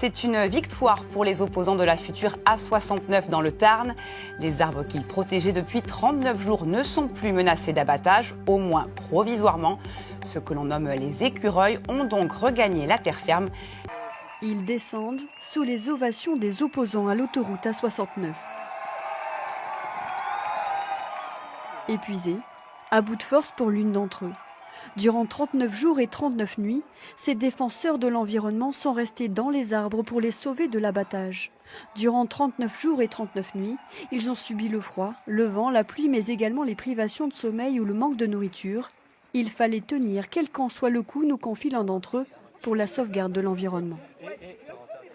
c'est une victoire pour les opposants de la future A69 dans le Tarn. Les arbres qu'ils protégeaient depuis 39 jours ne sont plus menacés d'abattage, au moins provisoirement. Ceux que l'on nomme les écureuils ont donc regagné la terre ferme. Ils descendent sous les ovations des opposants à l'autoroute A69. Épuisés, à bout de force pour l'une d'entre eux. Durant 39 jours et 39 nuits, ces défenseurs de l'environnement sont restés dans les arbres pour les sauver de l'abattage. Durant 39 jours et 39 nuits, ils ont subi le froid, le vent, la pluie, mais également les privations de sommeil ou le manque de nourriture. Il fallait tenir, quel qu'en soit le coût, nous confie l'un d'entre eux, pour la sauvegarde de l'environnement.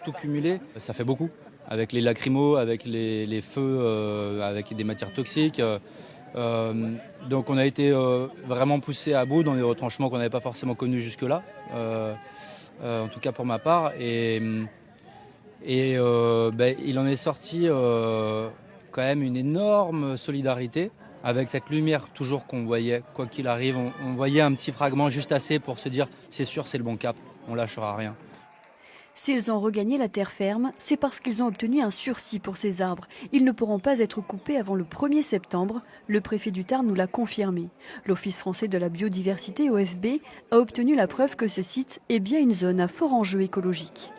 Tout cumulé, ça fait beaucoup. Avec les lacrymos, avec les feux, avec des matières toxiques. Donc on a été vraiment poussé à bout dans des retranchements qu'on n'avait pas forcément connus jusque-là, en tout cas pour ma part. Et il en est sorti quand même une énorme solidarité, avec cette lumière toujours qu'on voyait, quoi qu'il arrive. On voyait un petit fragment juste assez pour se dire c'est sûr, c'est le bon cap, on lâchera rien. S'ils ont regagné la terre ferme, c'est parce qu'ils ont obtenu un sursis pour ces arbres. Ils ne pourront pas être coupés avant le 1er septembre. Le préfet du Tarn nous l'a confirmé. L'Office français de la biodiversité, OFB, a obtenu la preuve que ce site est bien une zone à fort enjeu écologique.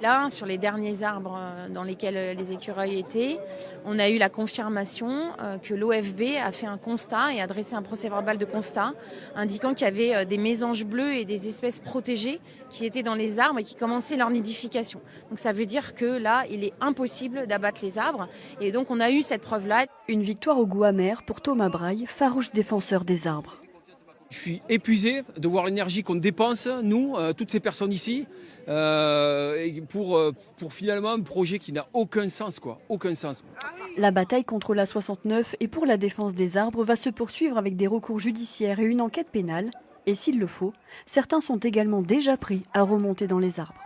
Là, sur les derniers arbres dans lesquels les écureuils étaient, on a eu la confirmation que l'OFB a fait un constat et a dressé un procès-verbal de constat indiquant qu'il y avait des mésanges bleus et des espèces protégées qui étaient dans les arbres et qui commençaient leur nidification. Donc ça veut dire que là, il est impossible d'abattre les arbres. Et donc on a eu cette preuve-là. Une victoire au goût amer pour Thomas Braille, farouche défenseur des arbres. Je suis épuisé de voir l'énergie qu'on dépense, nous, toutes ces personnes ici, pour finalement un projet qui n'a aucun sens, quoi. Aucun sens. La bataille contre la 69 et pour la défense des arbres va se poursuivre avec des recours judiciaires et une enquête pénale. Et s'il le faut, certains sont également déjà pris à remonter dans les arbres.